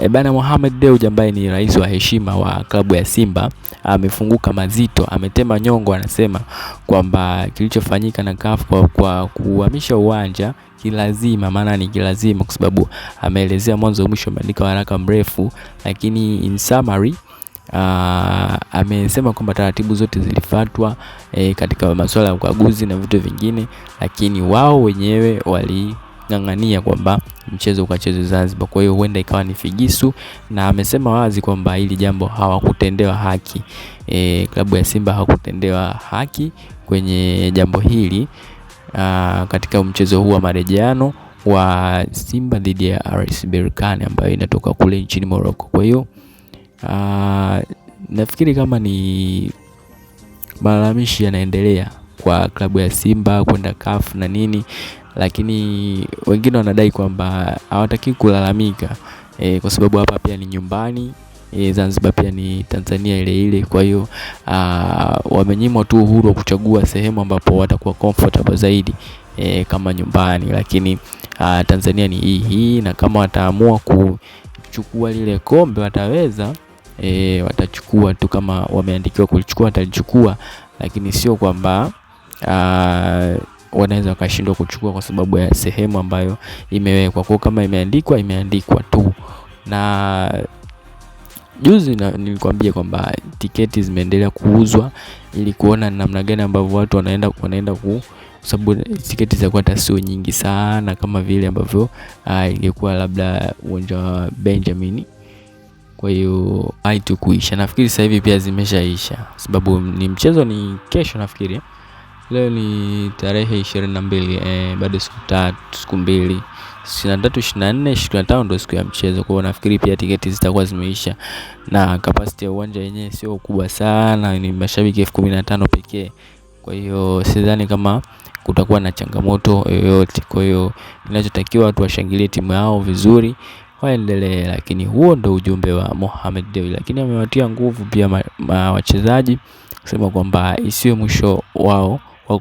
Bana Mohamed Dewji ambaye ni rais wa heshima wa klabu ya Simba amefunguka mazito, ametema nyongo, anasema kwamba kilichofanyika na CAF kwa kuhamisha uwanja kilazima, maana ni kilazima kwa sababu ameelezea mwanzo mwisho, ameandika waraka mrefu, lakini in summary amesema kwamba taratibu zote zilifuatwa katika masuala ya ukaguzi na vitu vingine, lakini wao wenyewe waling'ang'ania kwamba mchezo ukachezwe Zanzibar. Kwa hiyo huenda ikawa ni figisu, na amesema wazi kwamba hili jambo hawakutendewa haki. Klabu ya Simba hawakutendewa haki kwenye jambo hili katika mchezo huu wa marejeano wa Simba dhidi ya RS Berkane ambayo inatoka kule nchini Morocco. Kwa hiyo nafikiri kama ni malalamishi yanaendelea kwa klabu ya Simba kwenda CAF na nini, lakini wengine wanadai kwamba hawataki kulalamika kwa sababu hapa pia ni nyumbani, Zanzibar pia ni Tanzania ile ile. Kwa hiyo wamenyimwa tu uhuru wa kuchagua sehemu ambapo watakuwa comfortable zaidi kama nyumbani, lakini Tanzania ni hii, na kama wataamua kuchukua lile kombe wataweza, watachukua tu, kama wameandikiwa kulichukua watalichukua, lakini sio kwamba wanaweza wakashindwa kuchukua kwa sababu ya sehemu ambayo imewekwa. Kwa kama imeandikwa tu. Na juzi nilikwambia kwamba tiketi zimeendelea kuuzwa ili kuona namna gani ambavyo watu wanaenda sababu tiketi za kwa sio nyingi sana kama vile ambavyo ingekuwa labda uwanja wa Benjamin. Kwa hiyo haitukuisha. Nafikiri sasa hivi pia zimeshaisha, sababu ni mchezo ni kesho nafikiri. Leo ni tarehe 22, bado siku mbili, 23, 24, 25 ndio siku ya mchezo. Kwa hiyo nafikiri pia tiketi zitakuwa zimeisha, na capacity ya uwanja yenyewe sio kubwa sana, ni mashabiki 15,000 pekee. Kwa hiyo sidhani kama kutakuwa na changamoto yoyote. Kwa hiyo kinachotakiwa watu washangilie timu yao vizuri, waendelee. Lakini huo ndo ujumbe wa Mohamed Dewji, lakini amewatia nguvu pia wachezaji kusema kwamba isiwe mwisho wao wa